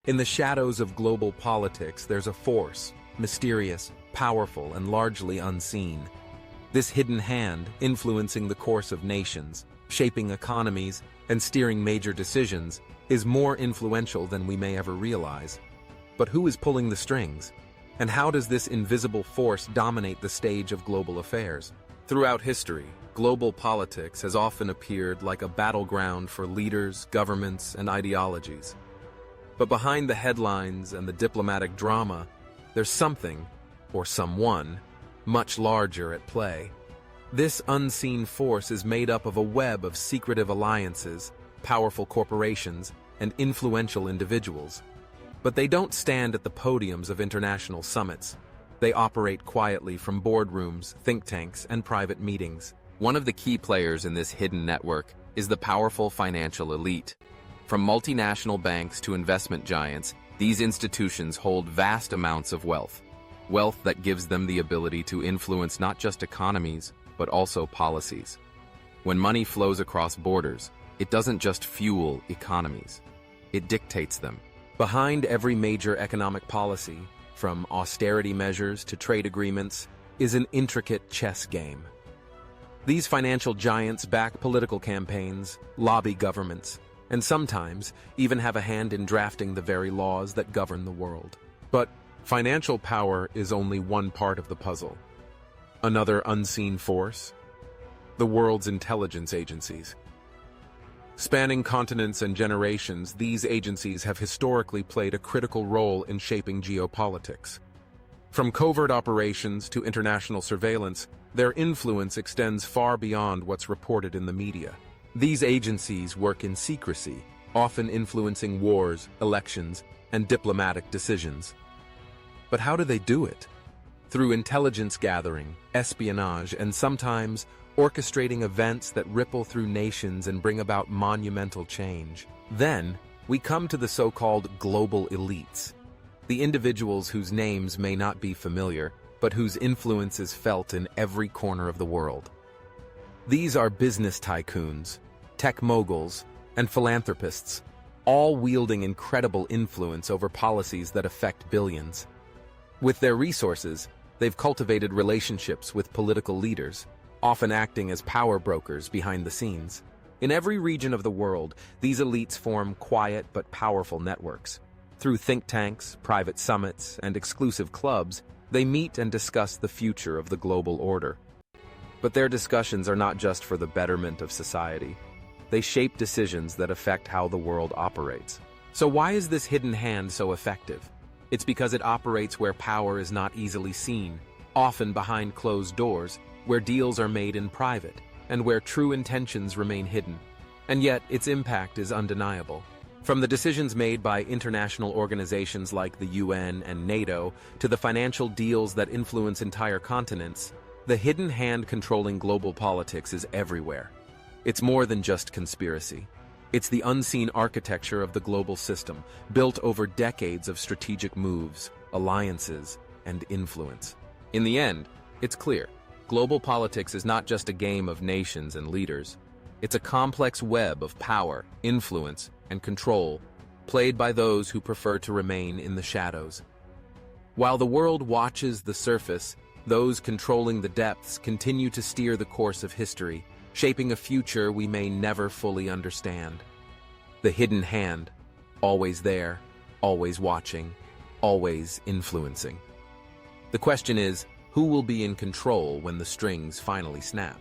In the shadows of global politics, there's a force, mysterious, powerful, and largely unseen. This hidden hand, influencing the course of nations, shaping economies, and steering major decisions, is more influential than we may ever realize. But who is pulling the strings? And how does this invisible force dominate the stage of global affairs? Throughout history, global politics has often appeared like a battleground for leaders, governments, and ideologies. But behind the headlines and the diplomatic drama, there's something, or someone, much larger at play. This unseen force is made up of a web of secretive alliances, powerful corporations, and influential individuals. But they don't stand at the podiums of international summits. They operate quietly from boardrooms, think tanks, and private meetings. One of the key players in this hidden network is the powerful financial elite. From multinational banks to investment giants, these institutions hold vast amounts of wealth. Wealth that gives them the ability to influence not just economies, but also policies. When money flows across borders, it doesn't just fuel economies. It dictates them. Behind every major economic policy, from austerity measures to trade agreements, is an intricate chess game. These financial giants back political campaigns, lobby governments, and sometimes even have a hand in drafting the very laws that govern the world. But financial power is only one part of the puzzle. Another unseen force? The world's intelligence agencies. Spanning continents and generations, these agencies have historically played a critical role in shaping geopolitics. From covert operations to international surveillance, their influence extends far beyond what's reported in the media. These agencies work in secrecy, often influencing wars, elections, and diplomatic decisions. But how do they do it? Through intelligence gathering, espionage, and sometimes orchestrating events that ripple through nations and bring about monumental change. Then, we come to the so-called global elites, the individuals whose names may not be familiar, but whose influence is felt in every corner of the world. These are business tycoons, tech moguls, and philanthropists, all wielding incredible influence over policies that affect billions. With their resources, they've cultivated relationships with political leaders, often acting as power brokers behind the scenes. In every region of the world, these elites form quiet but powerful networks. Through think tanks, private summits, and exclusive clubs, they meet and discuss the future of the global order. But their discussions are not just for the betterment of society. They shape decisions that affect how the world operates. So why is this hidden hand so effective? It's because it operates where power is not easily seen, often behind closed doors, where deals are made in private, and where true intentions remain hidden. And yet, its impact is undeniable. From the decisions made by international organizations like the UN and NATO to the financial deals that influence entire continents, the hidden hand controlling global politics is everywhere. It's more than just conspiracy. It's the unseen architecture of the global system, built over decades of strategic moves, alliances, and influence. In the end, it's clear. Global politics is not just a game of nations and leaders. It's a complex web of power, influence, and control, played by those who prefer to remain in the shadows. While the world watches the surface, those controlling the depths continue to steer the course of history, shaping a future we may never fully understand. The hidden hand, always there, always watching, always influencing. The question is, who will be in control when the strings finally snap?